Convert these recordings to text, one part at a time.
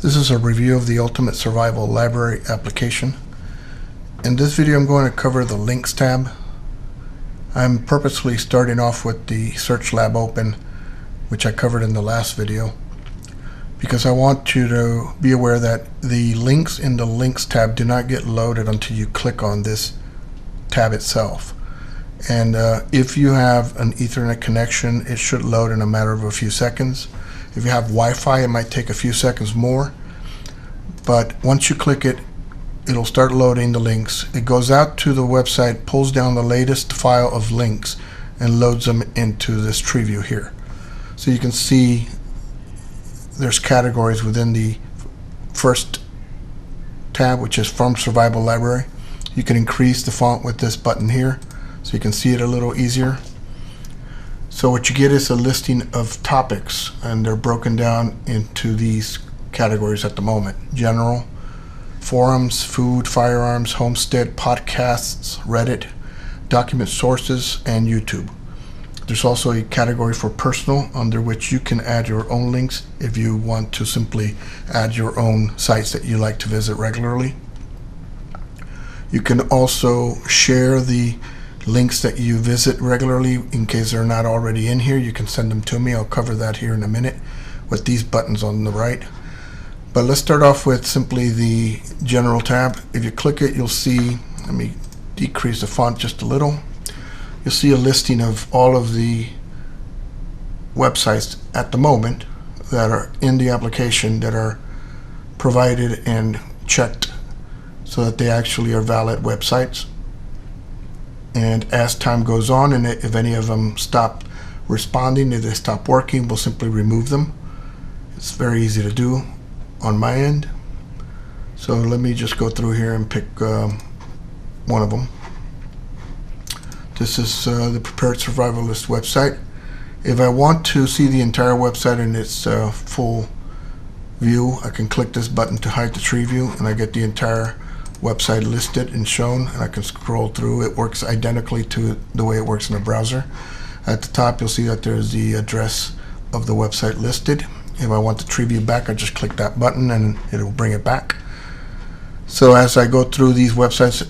This is a review of the Ultimate Survival Library application. In this video I'm going to cover the Links tab. I'm purposely starting off with the Search Lab open, which I covered in the last video, because I want you to be aware that the links in the Links tab do not get loaded until you click on this tab itself. And if you have an Ethernet connection, it should load in a matter of a few seconds. If you have Wi-Fi, it might take a few seconds more, but once you click it, it'll start loading the links. It goes out to the website, pulls down the latest file of links, and loads them into this tree view here. So you can see there's categories within the first tab, which is From Survival Library. You can increase the font with this button here, so you can see it a little easier. So what you get is a listing of topics, and they're broken down into these categories at the moment: general, forums, food, firearms, homestead, podcasts, Reddit, document sources, and YouTube. There's also a category for personal, under which you can add your own links if you want to simply add your own sites that you like to visit regularly. You can also share the links that you visit regularly in case they're not already in here. You can send them to me. I'll cover that here in a minute with these buttons on the right. But let's start off with simply the general tab. If you click it, you'll see, let me decrease the font just a little. You'll see a listing of all of the websites at the moment that are in the application that are provided and checked so that they actually are valid websites. And as time goes on, and if any of them stop responding, if they stop working, we'll simply remove them. It's very easy to do on my end. So let me just go through here and pick one of them. This is the Prepared Survivalist website. If I want to see the entire website in its full view, I can click this button to hide the tree view, and I get the entire website listed and shown, and I can scroll through. It works identically to the way it works in a browser. At the top, you'll see that there's the address of the website listed. If I want the tree view back, I just click that button and it'll bring it back. So as I go through these websites,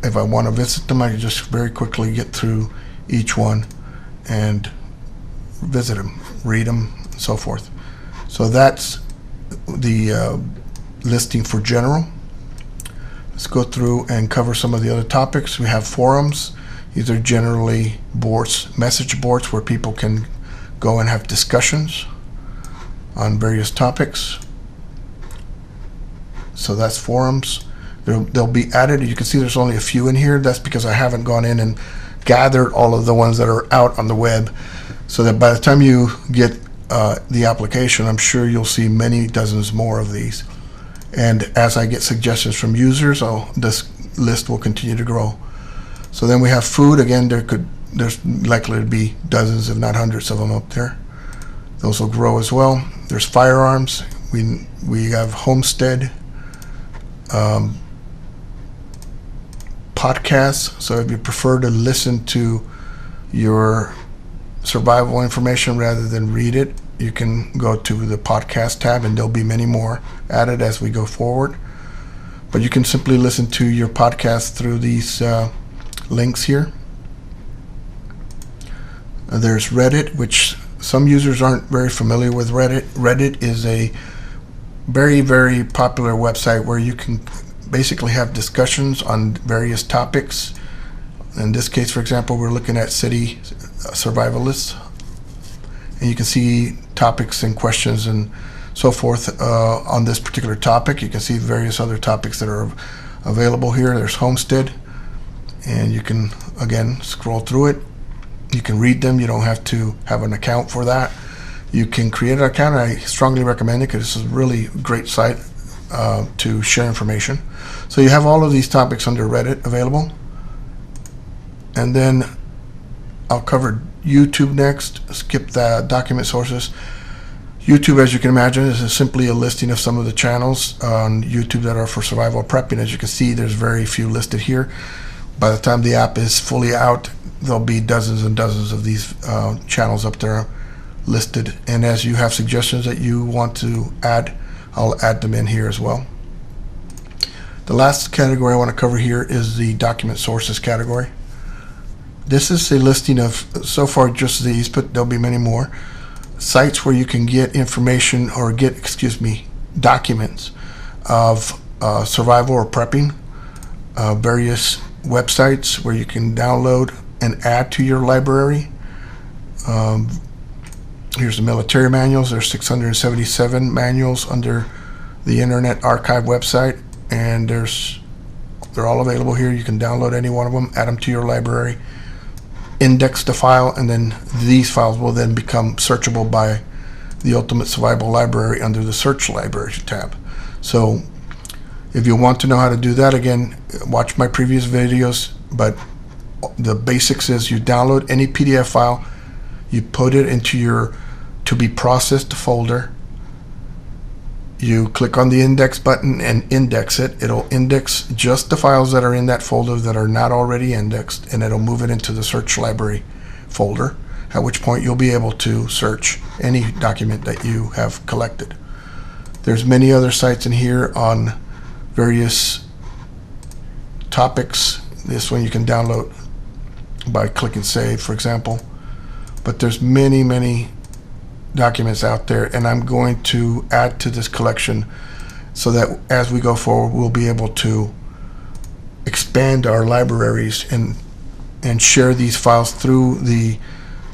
if I want to visit them, I can just very quickly get through each one and visit them, read them, and so forth. So that's the listing for general. Let's go through and cover some of the other topics. We have forums. These are generally boards, message boards, where people can go and have discussions on various topics. So that's forums. They'll be added. You can see there's only a few in here. That's because I haven't gone in and gathered all of the ones that are out on the web, so that by the time you get the application, I'm sure you'll see many dozens more of these. And as I get suggestions from users, this list will continue to grow. So then we have food. Again, there's likely to be dozens, if not hundreds of them up there. Those will grow as well. There's firearms. We have homestead, podcasts. So if you prefer to listen to your survival information rather than read it, you can go to the podcast tab, and there'll be many more added as we go forward. But you can simply listen to your podcast through these links here. There's Reddit, which some users aren't very familiar with. Reddit is a very, very popular website where you can basically have discussions on various topics. In this case, for example, we're looking at city survivalists, and you can see topics and questions and so forth on this particular topic. You can see various other topics that are available here. There's homestead, and you can again scroll through it. You can read them. You don't have to have an account for that. You can create an account. I strongly recommend it because this is a really great site to share information. So you have all of these topics under Reddit available. And then I'll cover YouTube next. Skip the document sources. YouTube, as you can imagine, is simply a listing of some of the channels on YouTube that are for survival prepping. As you can see, there's very few listed here. By the time the app is fully out, there'll be dozens and dozens of these channels up there listed. And as you have suggestions that you want to add I'll add them in here as well. The last category I want to cover here is the document sources category. This is a listing of, so far, just these, but there'll be many more sites where you can get information or get, documents of survival or prepping, various websites where you can download and add to your library. Here's the military manuals. There's 677 manuals under the Internet Archive website, and they're all available here. You can download any one of them, add them to your library, index the file, and then these files will then become searchable by the Ultimate Survival Library under the Search Libraries tab. So if you want to know how to do that, again, watch my previous videos, but the basics is you download any PDF file, you put it into your to be processed folder, you click on the index button and index it. It'll index just the files that are in that folder that are not already indexed, and it'll move it into the search library folder, at which point you'll be able to search any document that you have collected. There's many other sites in here on various topics. This one you can download by clicking save, for example, but there's many documents out there, and I'm going to add to this collection so that as we go forward we'll be able to expand our libraries and share these files through the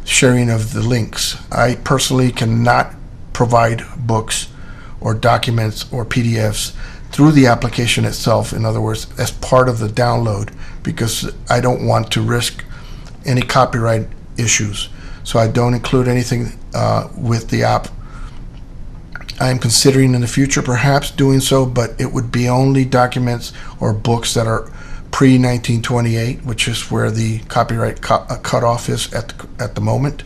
sharing of the links. I personally cannot provide books or documents or PDFs through the application itself, in other words, as part of the download, because I don't want to risk any copyright issues. So I don't include anything with the app. I am considering in the future perhaps doing so, but it would be only documents or books that are pre-1928, which is where the copyright cutoff is at the moment.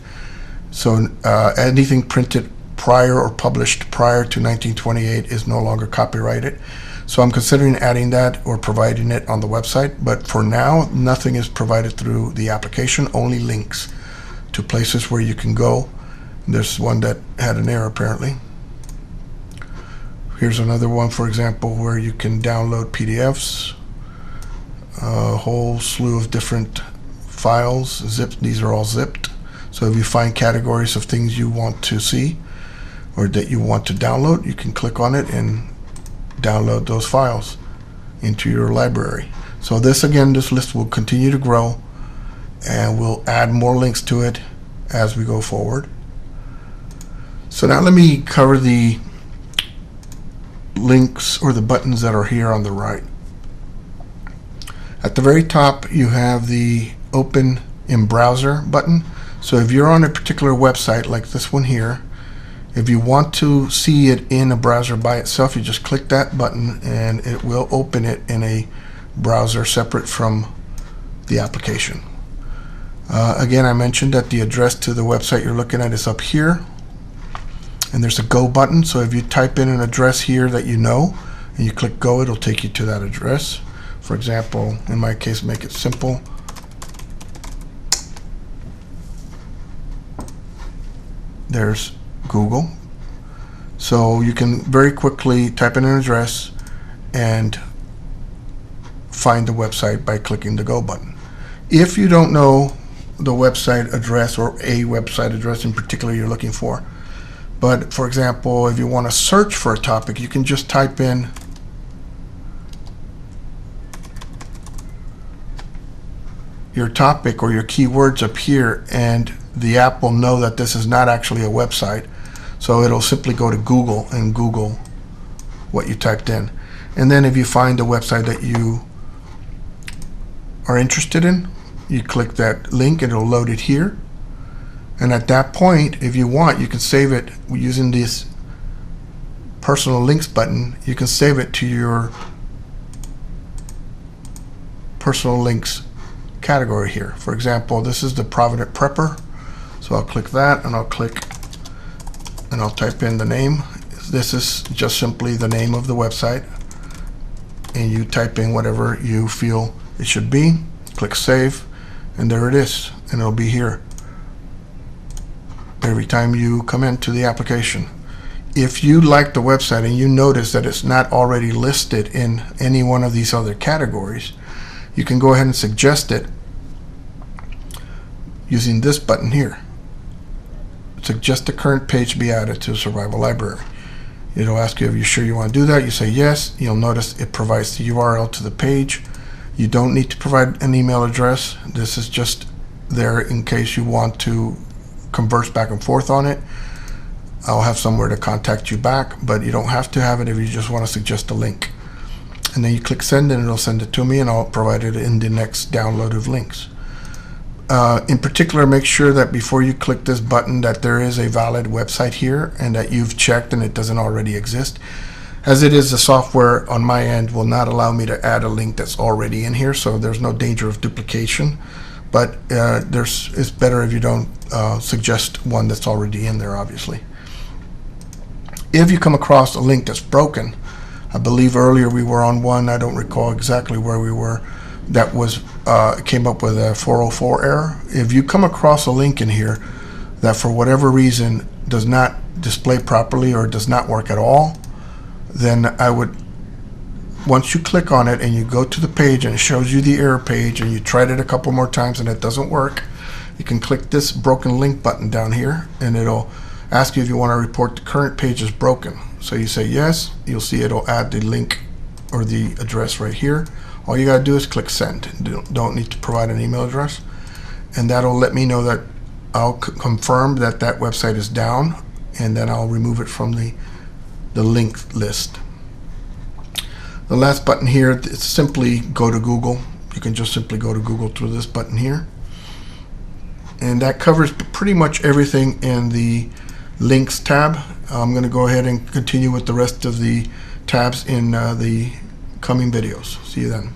So anything printed prior or published prior to 1928 is no longer copyrighted. So I'm considering adding that or providing it on the website, but for now nothing is provided through the application, only links to places where you can go. There's one that had an error apparently. Here's another one, for example, where you can download PDFs, a whole slew of different files, zipped. These are all zipped. So if you find categories of things you want to see or that you want to download, you can click on it and download those files into your library. So this list will continue to grow, and we'll add more links to it as we go forward. So now let me cover the links or the buttons that are here on the right. At the very top you have the Open in Browser button. So if you're on a particular website like this one here, if you want to see it in a browser by itself, you just click that button and it will open it in a browser separate from the application. Again, I mentioned that the address to the website you're looking at is up here, and there's a go button. So if you type in an address here that you know and you click go, it'll take you to that address. For example, in my case, make it simple. There's Google. So you can very quickly type in an address and find the website by clicking the go button. If you don't know the website address or a website address in particular you're looking for, but for example, if you want to search for a topic, you can just type in your topic or your keywords up here, and the app will know that this is not actually a website, so it'll simply go to Google and Google what you typed in. And then if you find a website that you are interested in, you click that link and it'll load it here. And at that point, if you want, you can save it using this personal links button. You can save it to your personal links category here. For example, this is the Provident Prepper. So I'll click that and I'll click and I'll type in the name. This is just simply the name of the website, and you type in whatever you feel it should be. Click save, and there it is, and it'll be here every time you come into the application. if you like the website and you notice that it's not already listed in any one of these other categories, you can go ahead and suggest it using this button here. Suggest the current page be added to the survival library. It'll ask you if you're sure you want to do that. You say yes. You'll notice it provides the URL to the page. You don't need to provide an email address. This is just there in case you want to converse back and forth on it. I'll have somewhere to contact you back, but you don't have to have it if you just want to suggest a link. And then you click send and it'll send it to me, and I'll provide it in the next download of links. In particular, make sure that before you click this button that there is a valid website here and that you've checked and it doesn't already exist. As it is, the software on my end will not allow me to add a link that's already in here, so there's no danger of duplication. But it's better if you don't suggest one that's already in there, obviously. If you come across a link that's broken, I believe earlier we were on one, I don't recall exactly where we were, that was came up with a 404 error. If you come across a link in here that for whatever reason does not display properly or does not work at all, then I would, once you click on it and you go to the page and it shows you the error page and you tried it a couple more times and it doesn't work, you can click this broken link button down here and it'll ask you if you want to report the current page is broken. So you say yes, you'll see it'll add the link or the address right here. All you got to do is click send. Don't need to provide an email address, and that'll let me know that I'll confirm that that website is down, and then I'll remove it from the link list. The last button here is simply go to Google. You can just simply go to Google through this button here, and that covers pretty much everything in the links tab. I'm going to go ahead and continue with the rest of the tabs in the coming videos. See you then.